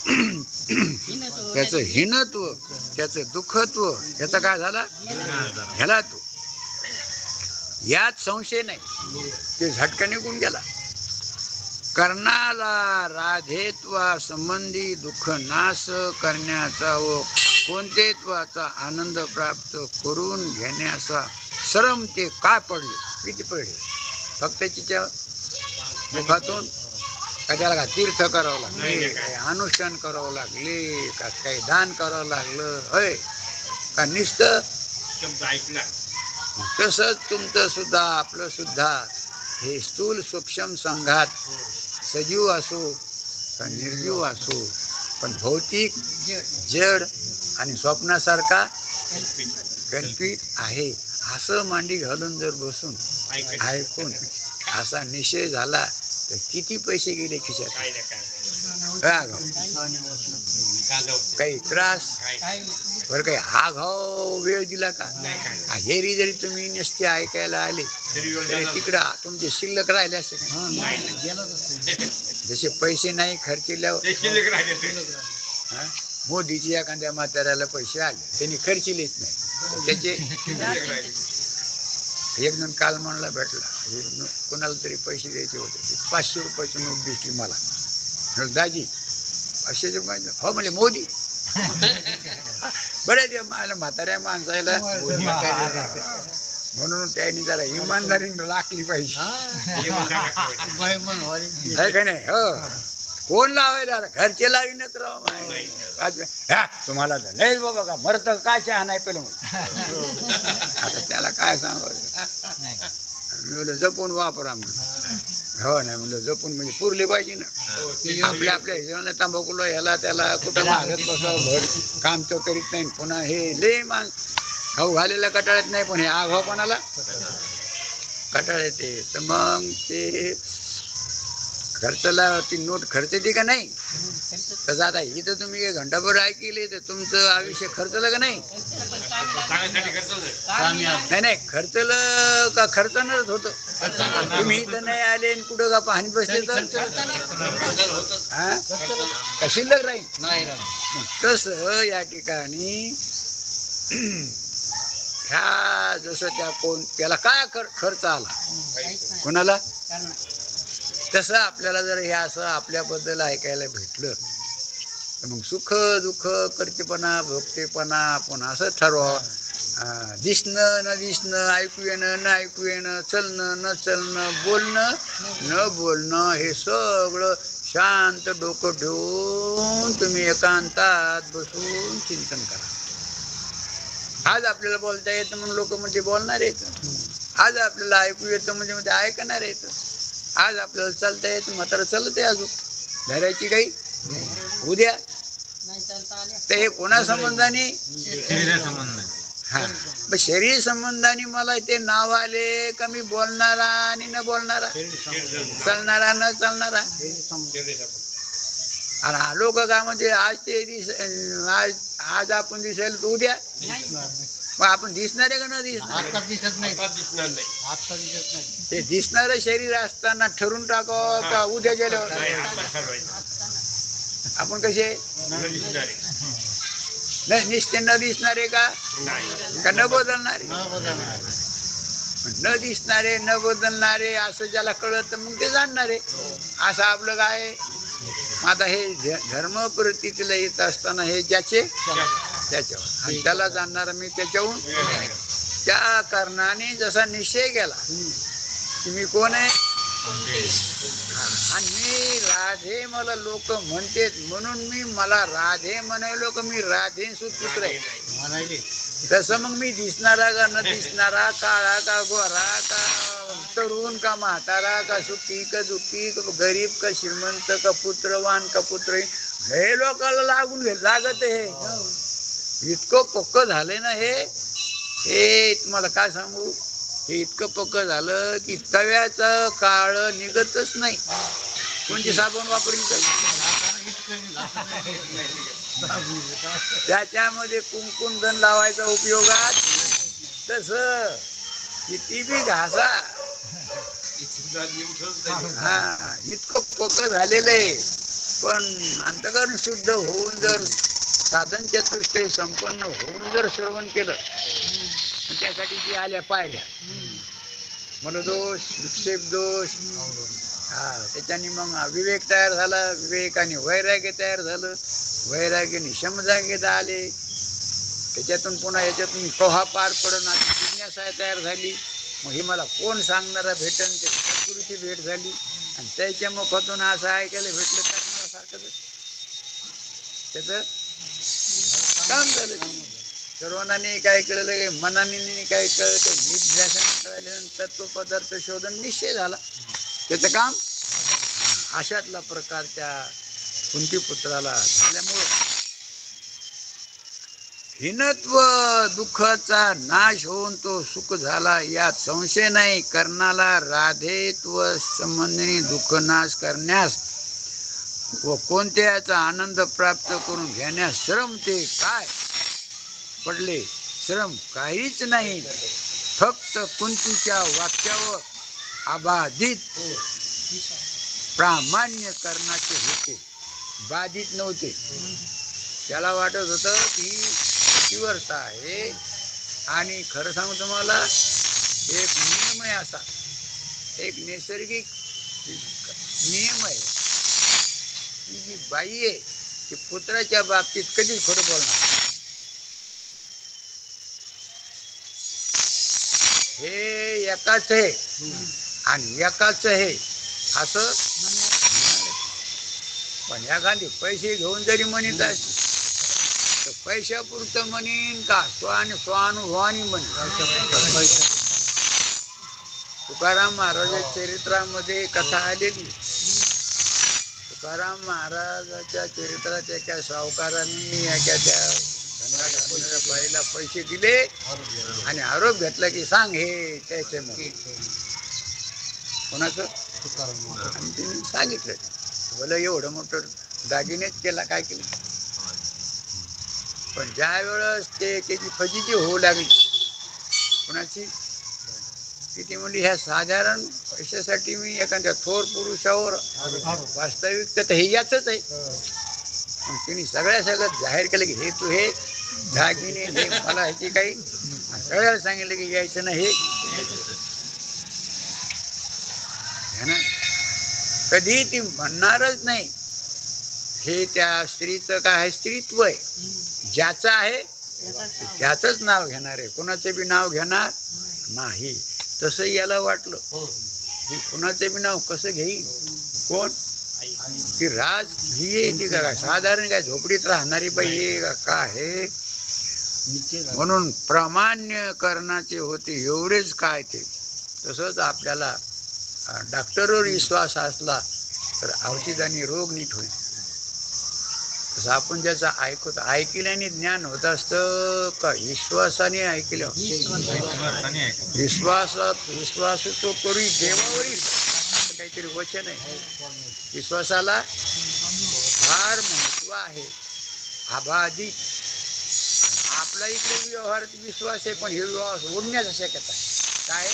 त्याचं दुःखत्व त्याचा काय झाला ह्याला तो यात संशय नाही. ते झटका निघून गेला. कर्णाला राधेत्वा संबंधी दुःख नाश करण्याचा व कोणतेत्वाचा आनंद प्राप्त करून घेण्याचा श्रम ते काय पडले किती पडले फक्त तिच्या मुखातून का त्याला का तीर्थ करावं लागले, काही अनुष्ठान करावं लागले, का काही दान करावं लागलं होय का नुसतं ऐकलं. तसंच तुमचं सुद्धा आपलं सुद्धा हे स्थूल सूक्ष्म संघात सजीव असो का निर्जीव असो पण भौतिक जड आणि स्वप्नासारखा कल्पित आहे असं मांडी घालून जर बसून ऐकून असा निश्चय झाला तर किती पैसे गेले खिशात. काही त्रास बरं काही हा घाव वेळ दिला का. हेरी जरी तुम्ही नसते ऐकायला आले तरी तिकडं तुमचे शिल्लक राहिले असते. जसे पैसे नाही खर्चिल्यावर मोदीची एखाद्या म्हाताऱ्याला पैसे आले त्यांनी खर्चिलेच नाही त्याचे. एक जण काल म्हणला भेटला कोणाला तरी पैसे द्यायचे होते 500 रुपयाची नोट दिसली मला. दाजी असे हो म्हणजे मोदी बरं ते मला म्हाताऱ्या माणसाला म्हणून त्यांनी जरा इमानदारीने राखली पाहिजे का नाही. हो कोण लावायला घरचे लावीनच राव तुम्हाला लयच बाबा का मरत काय चहा नाही पेलं आता त्याला काय सांगायचं. मी म्हणलं जपून वापरा म्हणून. हो नाही म्हणलं जपून म्हणजे पुरले पाहिजे ना. आपल्या हिशोबाने तंबाखूला ह्याला त्याला कुठं मागत बसावं भर काम तर करीत नाही. पुन्हा हे लय मान खाऊ घालेला कटाळत नाही पण हे आघावपणाला कटाळ येते. तर मग ते खर्चला ती नोट खर्च येते का नाही. तसं आता इथं तुम्ही एक घंटाभर ऐकले तर तुमचं आयुष्य खर्चलं का नाही. नाही खर्चलं का खर्चणारच होतं. तुम्ही इथं नाही आले कुठं का पाहणी बसले तर हा शिल्लक राहील. तसं या ठिकाणी ह्या जसं त्या कोण त्याला काय खर्च आला कोणाला तसं आपल्याला जर हे असं आपल्याबद्दल ऐकायला भेटलं तर मग सुख दुःख कर्तेपणा भोगतेपणा आपण असं ठरवावं. दिसणं न दिसणं ऐकू येणं न ऐकू येणं चलणं न चलणं बोलणं न बोलणं हे सगळं शांत डोकं ठेवून तुम्ही एकांतात बसून चिंतन करा. आज आपल्याला बोलता येतं म्हणून लोक म्हणजे बोलणार येत. आज आपल्याला ऐकू येतं म्हणजे ऐकणार येतं. आज आपल्याला चालता येतं म्हातारा चालत आहे अजून धरायची काही उद्या तर हे कोणा संबंधाने हा मग शरीर संबंधाने मला ते नाव आले का मी बोलणारा आणि न बोलणारा चालणारा न चालणारा. आणि लोक का म्हणजे आज ते आज आपण दिसेल तर उद्या मग आपण दिसणार आहे का न दिसणार. ते दिसणारं शरीर असताना ठरून टाकावं का उद्या गेल्यावर आपण कसे नाही निश्चय न दिसणारे का न बदलणारे. न दिसणारे न बदलणारे असं ज्याला कळत मग ते जाणणारे असं आपलं काय. आता हे धर्म प्रतीला येत असताना हे ज्याचे त्याच्यावर आणि त्याला जाणणार मी त्याच्याहून त्या कारणाने जसा निश्चय केला की मी कोण आहे आणि मी राधे मला लोक म्हणतेत म्हणून मी मला राधे म्हणायलो का मी राधे सुपुत्र आहे. तसं मग मी दिसणारा का न दिसणारा काळा का गोरा का तरुण का म्हातारा का सुखी का दुःखी का गरीब का श्रीमंत का पुत्रवान का पुत्रहीन हे लोकांना लागून लागत हे इतकं पक्क झालंय ना. हे तुम्हाला काय सांगू हे इतकं पक्क झालं की तव्याचं काळ निघतच नाही. कोणती साबण वापरायचं त्याच्यामध्ये कुंकुम लावायचा उपयोगात तसं किती बी घासा हा इतकं पक्क झालेलं आहे. पण अंतकरण शुद्ध होऊन जर साधन चतुष्टय संपन्न होऊन जर श्रवण केलं त्यासाठी जे आल्या पाहिल्या मनोदोष विक्षेप दोष हा त्याच्याने मग विवेक तयार झाला. विवेकाने वैराग्य तयार झालं. वैराग्याने समजाग्यता आले. त्याच्यातून पुन्हा याच्यातून कोहा पार पडून जिज्ञासा तयार झाली. मग हे मला कोण सांगणारा भेटन? ते सद्गुरूची भेट झाली आणि त्याच्या मुखातून असं ऐकायला भेटलं करणारासारखं त्याचं काम झालं. सर्वांनी काय कळलं, मनाने काय कळलं, निध्यासन कळल्यानंतर तो पदार्थ शोधन निश्चय झाला, त्याचं काम. अशातला प्रकार त्या कुंतीपुत्राला झाल्यामुळं हीनत्व दुःखाचा नाश होऊन तो सुख झाला यात संशय नाही. कर्णाला राधेत्व संबंधी दुःख नाश करण्यास व कोणत्याचा आनंद प्राप्त करून घेण्यास श्रम ते काय पडले? श्रम काहीच नाही, फक्त कुंतीच्या वाक्यावर अबाधित प्रामाण्य करण्याचे होते, बाधित नव्हते. त्याला वाटत होतं की पतिव्रता आहे आणि खरं सांगू तुम्हाला एक नियम आहे, असा एक नैसर्गिक नियम आहे की जी बाई आहे ती पुत्राच्या बाबतीत कधीच खोटं बोलणार. हे एकाच आहे आणि एकाच आहे असं. पण एखादी पैसे घेऊन जरी म्हणत असते तर पैशापुरतं म्हणीन का स्वानुभवानी म्हणे. तुकाराम महाराजाच्या चरित्रामध्ये कथा आलेली. तुकाराम महाराजाच्या चरित्रात एका सावकारांनी एका त्या बाईला पैसे दिले आणि आरोप घेतला की सांग हे त्याचे मग कोणाचं. आणि तिने सांगितलं, बोला एवढं मोठं दागिनेच केला, काय केलं. पण ज्या वेळेस त्याची फजिती होऊ लागली कोणाची, किती म्हणजे ह्या साधारण पैशासाठी मी एखाद्या थोर पुरुषावर वास्तविक तर हे याचंच आहे. तिने सगळं जाहीर केलं की हे तू हे दागिने हे मला ह्याची काही सगळ्याला सांगितलं की यायचं नाही हे ना. कधी ती म्हणणारच नाही. हे त्या स्त्रीचं काय आहे, स्त्रीत्व आहे. ज्याचं आहे त्याचंच नाव घेणार आहे, कोणाचं बी नाव घेणार नाही. तसं याला वाटलं की कोणाचं बी नाव कसं घेईन. कोण ती राज ही आहे ती का साधारण काय झोपडीत राहणारी बाई आहे का आहे. म्हणून प्रामाण्य करण्याचे होते एवढेच काय ते. तसंच आपल्याला डॉक्टरवर विश्वास असला तर औषध आणि रोग नीट होईल. तसं आपण ज्याचं ऐकल्याने ज्ञान होत असतं का विश्वासाने ऐकलं. विश्वास तो करी देवावरील काहीतरी वचन आहे. विश्वासाला फार महत्व आहे, अबाधित. आपला इकडे व्यवहार विश्वास आहे, पण हे विश्वास उडण्याचा शक्यता काय.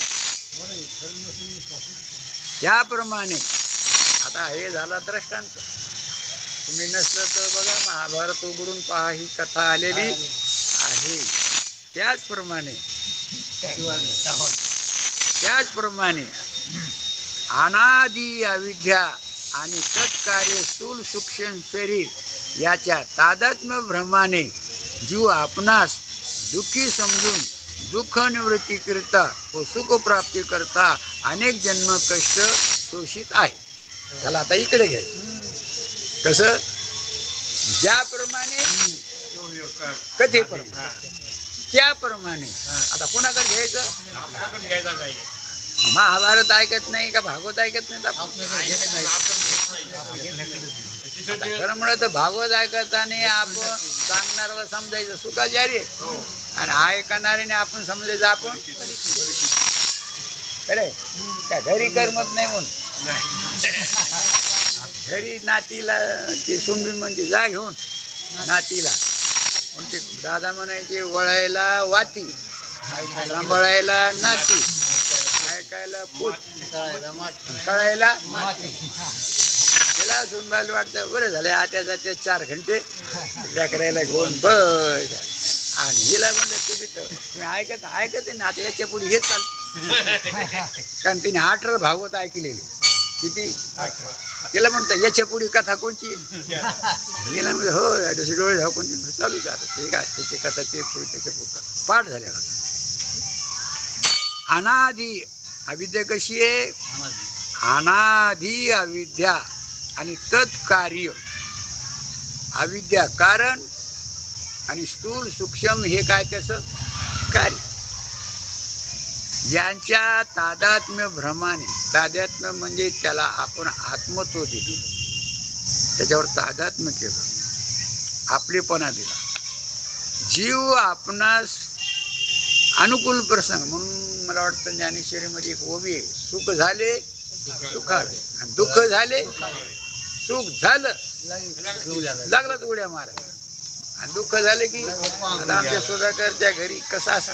त्याप्रमाणे आता हे झाला दृष्टांत. तुम्ही नसलं तर बघा महाभारत उघडून पहा, ही कथा आलेली आहे. त्याचप्रमाणे अनादि अविद्या आणि सत्कार्य स्थूल सूक्ष्म शरीर याच्या तादात्म्य भ्रमाने जीव आपणास दुःखी समजून दुःख निवृत्ती करता व सुख प्राप्ती करता अनेक जन्म कष्ट शोषित आहे. त्याला आता इकडे घ्यायचं. कसं ज्याप्रमाणे कथेप्रमाणे त्याप्रमाणे. आता कोणाकडे घ्यायचं. महाभारत ऐकत नाही का भागवत ऐकत नाही. खरं म्हणलं तर भागवत ऐकताना आपण सांगणाऱ्याला समजायचं सुखाचारी आणि ऐकणाऱ्याने आपण समजायचं आपण खरे काय घरी करमत नाही म्हणून. घरी नातीला ते सुंबी म्हणजे जा घेऊन नातीला म्हणते. दादा म्हणायचे वळायला वाती, सांभाळायला नाती, ऐकायला पोट, कळायला माती. त्याला सुनबायला वाटतं बरं झालं आत्या जाते 4 घंटे करायला घेऊन बस. आणि हिला म्हणलं तुम्ही ऐकत आहे ना आता याच्या पुढे हेच चालतं. कारण तिने 18 भागवत ऐकलेली. किती? तिला म्हणतं याच्या पुढे कथा कोणची. गेला म्हणजे हो जसे डोळे झाकून चालू जात ते काय त्याची कथा ते पुढे त्याच्या पुढे पाठ झाल्या. अनादि अविद्या कशी आहे? अनादि अविद्या आणि तत्कार्य. अविद्या कारण आणि स्थूल सूक्ष्म हे काय त्याचं कार्य. यांच्या तादात्म्य भ्रमाने, तादात्म्य म्हणजे त्याला आपण आत्मत्व दिलं, त्याच्यावर तादात्म्य केलं, आपलेपणा दिला. जीव आपणास अनुकूल प्रसंग म्हणून मला वाटतं ज्ञानेश्वरीमध्ये एक ओवी आहे, सुख झाले सुखावे आणि दुःख झाले सुख झालं लागलं उड्या मारायला, आणि दुःख झाले की आता आमच्या सुधाकरच्या घरी कसं असं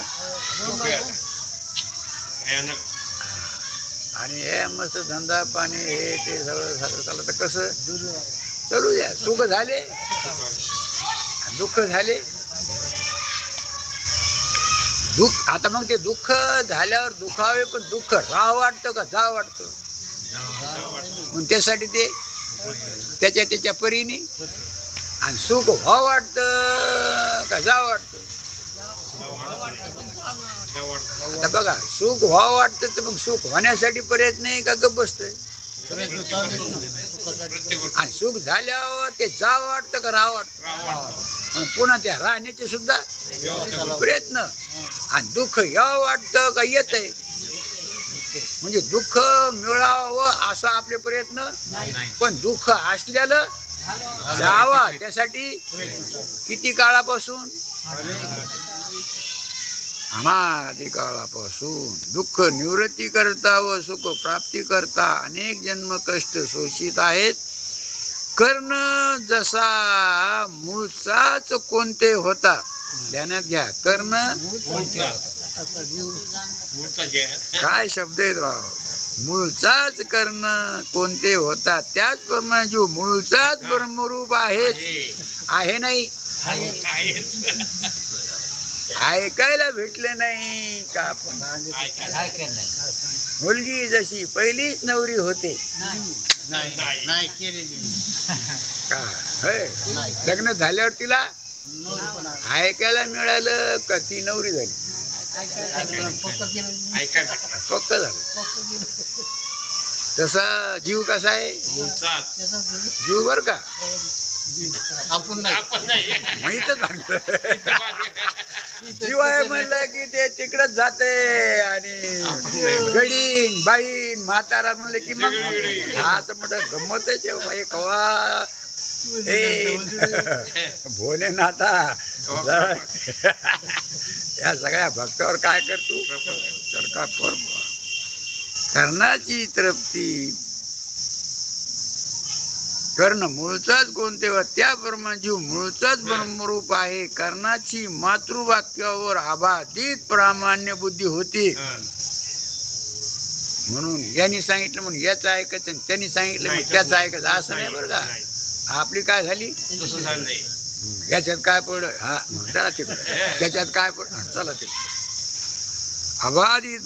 आणि हे मस्त धंदा पाणी हे ते सगळं झालं तर कसं चालू द्या. सुख झाले दुःख झाले दुःख. आता मग ते दुःख झाल्यावर दुखावे, पण दुःख राव वाटतं का जा वाटतं? मग त्यासाठी ते त्याच्या परीने. आणि सुख व्हावं वाटतं का जा वाटतं? आता बघा, सुख व्हावं वाटतं तर मग सुख होण्यासाठी प्रयत्न आहे का गप्प बसतोय? आणि सुख झाल्यावर ते जा वाटतं का राहावं वाटतं? पुन्हा त्या राहण्याचे सुद्धा प्रयत्न. आणि दुःख यावं वाटतं का येत आहे? म्हणजे दुःख मिळावं असा आपले प्रयत्न, पण दुःख असल्याला जावा त्यासाठी किती काळापासून? अनादि काळापासून. दुःख निवृत्ती करता व सुख प्राप्ती करता अनेक जन्म कष्ट शोषित आहेत. कर्ण जसा मूळचाच कोणते होता, ध्यानात घ्या. कर्ण काय शब्द आहेत राव? मूळचाच कर्ण कोणते होता, त्याचप्रमाणे जीव मूळचाच ब्रह्मरूप आहे नाही. ऐकायला भेटले नाही का? आपण मुलगी जशी पहिलीच नवरी होते का? लग्न झाल्यावर तिला ऐकायला मिळालं का ती नवरी झाली? पक्क झालं. तसा जीव कसा आहे? जीव बर का माहित जीव आहे म्हणलं की ते तिकडच जाते. आणि गडीन बाईन म्हातारा म्हणले की मग आता म्हटलं गमतच आहे कवा हे भोलेनाथा या सगळ्या भक्तावर काय करतो? कर्णाची तृप्ती. कर्ण मूळचाच कोणते व त्याप्रमाणे जीव मूळचाच ब्रह्मरूप आहे. कर्णाची मातृवाक्यावर अबाधित प्रामाण्य बुद्धी होती. म्हणून यांनी सांगितलं म्हणून याच ऐकायचं, त्यांनी सांगितलं म्हणून त्याच ऐकायचं असं नाही बरं का? आपली काय झाली? याच्यात काय पडलं? हा चला तिकडे. त्याच्यात काय पडलं? चला तिकडे. अबाधित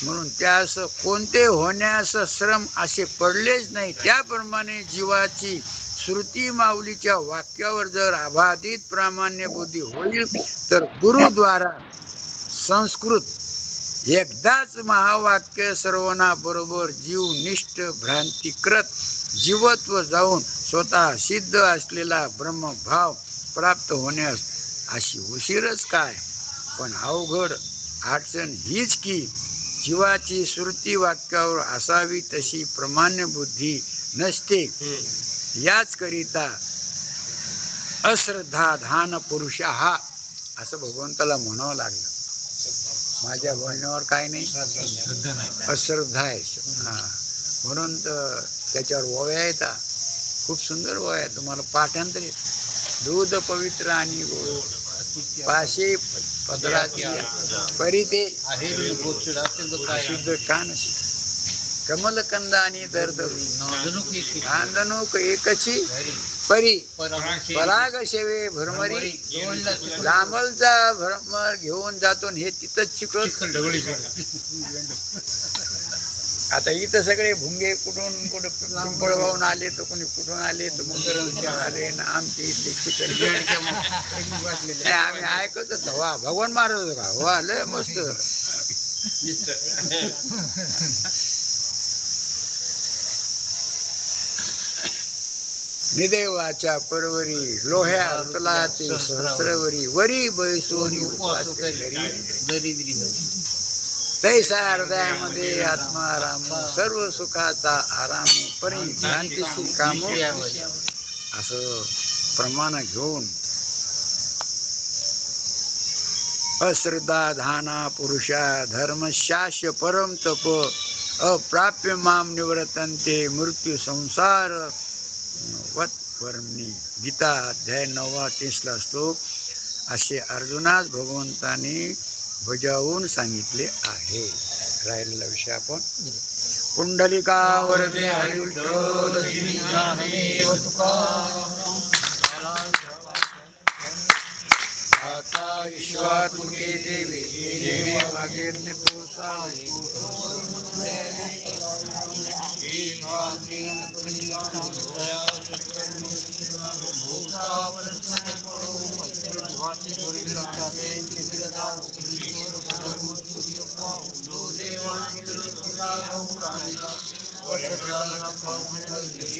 म्हणून त्यास कोणते होण्यास श्रम असे पडलेच नाही. त्याप्रमाणे जीवाची श्रुती माऊलीच्या वाक्यावर जर अबाधित प्रामाण्य बुद्धी होईल तर गुरुद्वारा संस्कृत एकदाच महावाक्य सर्वांना बरोबर जीवनिष्ठ भ्रांतिकृत जीवत्व जाऊन स्वतः सिद्ध असलेला ब्रह्मभाव प्राप्त होण्यास अशी उशीरच काय. पण अवघड अडचण हीच की जीवाची श्रुती वाक्यावर असावी तशी प्रमाण्य बुद्धी नसते. याच करिता अश्रद्धा धान पुरुष हा असं भगवंताला म्हणावं लागलं. माझ्या बोलण्यावर काय नाही, अश्रद्धा आहे. हा म्हणून तर त्याच्यावर ओव्या येतात, खूप सुंदर ओव्या आहे. तुम्हाला पाठांतर येत. दूध पवित्र आणि पाशे पदराची परी ते शुद्ध कान कमलकंद आणि दर्द कांदणूक एकची परी पराग शेवे भ्रमरी लांबलचा भ्रमर घेऊन जातो हे तिथंच शिकत. आता इथं सगळे भुंगे कुठून कुठं पिंपळ वाहून आले तर कोणी कुठून आले तर मग आले ना आमचे इथे आम्ही ऐकत होतो. वा भगवान महाराज का वा लय मस्त निदेवाच्या परवरी लोह्या तुलाते सहस्रवरी वरी बैसोनी उपासे घरी तैसा हृदयामध्ये आत्माराम सर्व सुखाचा आराम परी शांतीशी काम असं प्रमाण घेऊन अश्रद्धा धाना पुरुषा धर्मशास्य परम तप अप्राप्य माम निवर्तन्ते मृत्यू संसार वत वर्णी गीता अध्याय 9:30 श्लोक असे अर्जुनास भगवंताने बजावून सांगितले आहे. राहिलेला विषय आपण पुंडलिकावरती आता विश्वात मुके देवे देवे मागे पोसावे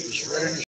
ईश्वर